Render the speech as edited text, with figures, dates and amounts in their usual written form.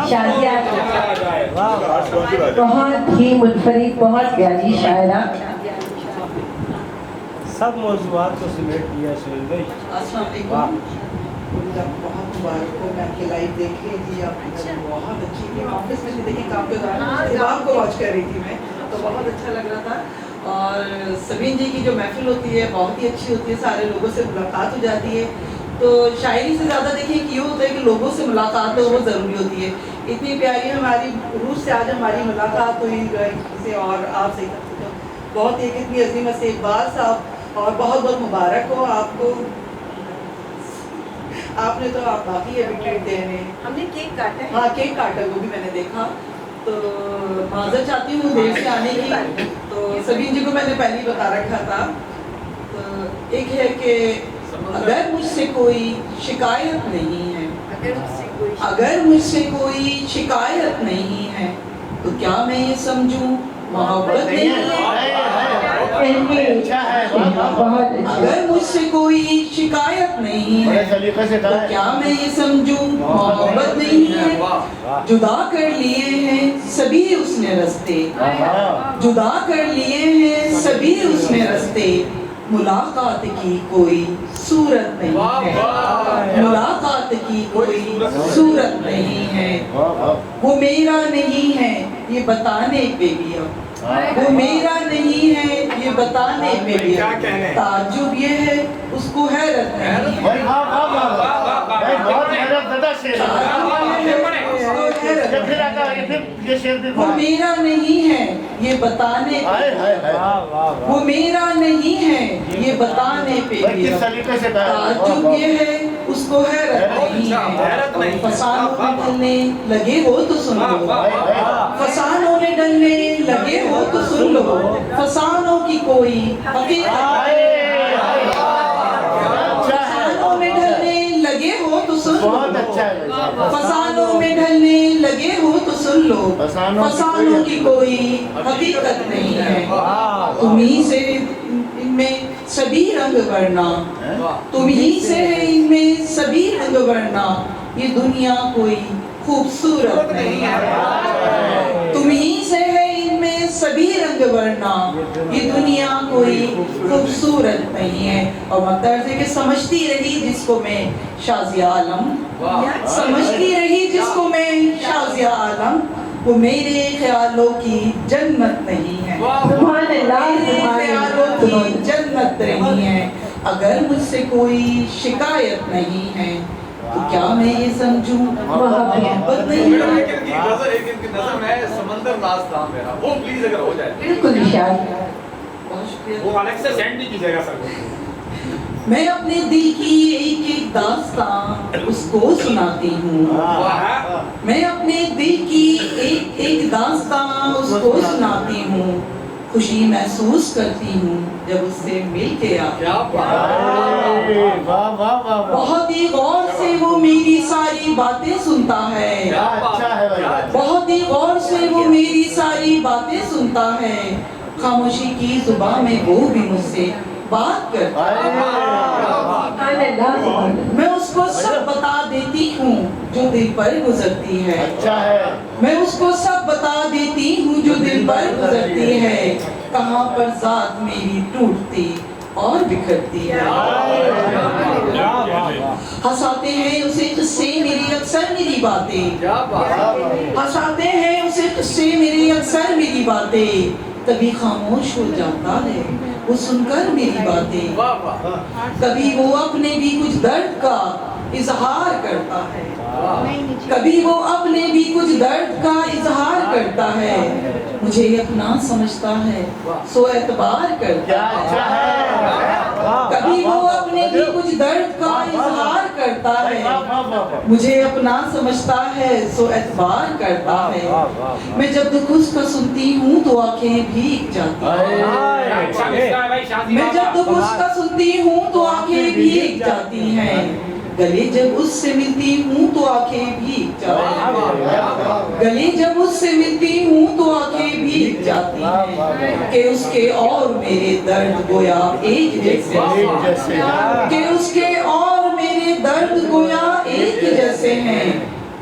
شازیہ بہت ہی منفرد، بہت پیاری شاعرہ، سب موضوعات کو سمیٹ دیا سہیل بھائی. السلام علیکم. بہت مبارک ہو. میں آپ کی لائف دیکھ رہی تھی، آپ کی بہت اچھی تھی. آفس میں دیکھیں کام کے دوران آپ کو واچ کر رہی تھی میں، تو بہت اچھا لگ رہا تھا. اور سبین جی کی جو محفل ہوتی ہے بہت ہی اچھی ہوتی ہے، سارے لوگوں سے ملاقات ہو جاتی ہے. تو شاعری سے زیادہ دیکھیں کہ یہ ہوتا ہے کہ لوگوں سے ملاقات ہو وہ ضروری ہوتی ہے. اتنی پیاری ہماری روح سے آج ہماری ملاقات ہوئی کسی اور آپ سے، بہت ایک اتنی عظیم سے اقبال صاحب، اور بہت بہت مبارک ہو آپ کو. آپ نے تو آپ باقی ابھی ٹریٹ دے رہے ہیں. ہم نے کیک کاٹا ہے. ہاں کیک کاٹا، وہ بھی میں نے دیکھا. تو معذرت چاہتی ہوں دیر سے آنے کی. تو سبین جی کو میں نے پہلے ہی بتا رکھا تھا. تو ایک ہے کہ اگر مجھ سے کوئی شکایت نہیں ہے، اگر مجھ سے کوئی شکایت نہیں ہے تو کیا میں یہ سمجھوں محبت نہیں ہے. اگر مجھ سے کوئی شکایت نہیں ہے تو کیا میں یہ سمجھوں محبت نہیں ہے. جدا کر لیے ہیں سبھی اس نے رستے، جدا کر لیے ہیں سبھی اس نے رستے. ملاقات کی کوئی صورت نہیں ہے، ملاقات کی کوئی صورت نہیں ہے. وہ میرا نہیں ہے یہ بتانے پہ بھی اب، وہ میرا نہیں ہے یہ بتانے پہ بھی اب تعجب یہ ہے اس کو حیرت نہیں ہے. وہ میرا نہیں ہے یہ بتانے پہ، وہ میرا نہیں ہے یہ بتانے پہ بھی تعجب یہ ہے اس کو حیرت نہیں ہے. فسانوں میں ڈلنے لگے ہو تو سن لو، فسانوں میں ڈلنے لگے ہو تو سن لو. فسانوں کی کوئی حقیقت، فسانوں میں ڈھلنے لگے ہو تو سن لو، فسانوں میں ڈھلنے لگے ہو تو سن لو. فسانوں کی کوئی حقیقت نہیں ہے. تمہیں سے ان میں سبھی رنگ ورنا، تمہیں سے ہے ان میں سبھی رنگ ورنا. یہ دنیا کوئی خوبصورت نہیں ہے. تمہیں سے ہے ان میں سبھی رنگ ورنا، یہ دنیا کوئی خوبصورت نہیں ہے. اور مطلب ہے کہ سمجھتی رہی جس کو میں شازیہ عالم، سمجھتی رہی جس کو میں شازیہ عالم، وہ میرے خیالوں کی جنت نہیں ہے. میرے خیالوں کی جنت نہیں ہے. اگر مجھ سے کوئی شکایت نہیں ہے تو کیا میں یہ سمجھوں محبت نہیں ہے. سمندر ناز تھا میرا، وہ پلیز اگر ہو جائے. بالکل اشارہ. بہت شکریہ. وہ الگ سے سینڈ نہیں کیجیے گا سر. میں اپنے دل کی ایک ایک داستان اس کو سناتی ہوں. میں اپنے دل کی ایک ایک داستان اس کو سناتی ہوں. خوشی محسوس کرتی ہوں جب اس سے مل کے آتی ہوں. بہت ہی غور سے وہ میری ساری باتیں سنتا ہے، بہت ہی غور سے وہ میری ساری باتیں سنتا ہے. خاموشی کی زبان میں وہ بھی مجھ سے بات کرتا ہے. میں اس کو سب بتا دیتی ہوں جو دل پر گزرتی ہے. میں اس کو سب بتا دیتی ہوں جو دل پر گزرتی ہے. کہاں پر ذات میری ٹوٹتی اور بکھرتی ہے. ہنساتے ہیں اسے قصے میری اکثر میری باتیں، ہنساتے ہیں اسے قصے میری اکثر میری باتیں. کبھی خاموش ہو جاتا ہے وہ سن کر میری باتیں. کبھی وہ اپنے بھی کچھ درد کا اظہار کرتا ہے، کبھی وہ اپنے بھی کچھ درد کا اظہار کرتا ہے. مجھے اپنا سمجھتا ہے سو اعتبار کرتا ہے. کبھی وہ اپنے بھی کچھ درد کا اظہار کرتا ہے. مجھے اپنا سمجھتا ہے سو اعتبار کرتا ہے. میں جب دکھ اس کا سنتی ہوں تو آنکھیں بھیگ جاتی ہیں. میں جب دکھ اس کا سنتی ہوں تو آنکھیں بھیگ جاتی ہیں. گلے جب اس سے ملتی ہوں تو آنکھیں بھیگ جاتی ہیں. گلے جب اس سے ملتی ہوں تو آنکھیں بھیگ جاتی ہیں. کہ اس کے اور میرے درد گویا ایک جیسے ہیں، کہ اس کے اور میرے درد گویا ایک جیسے ہیں.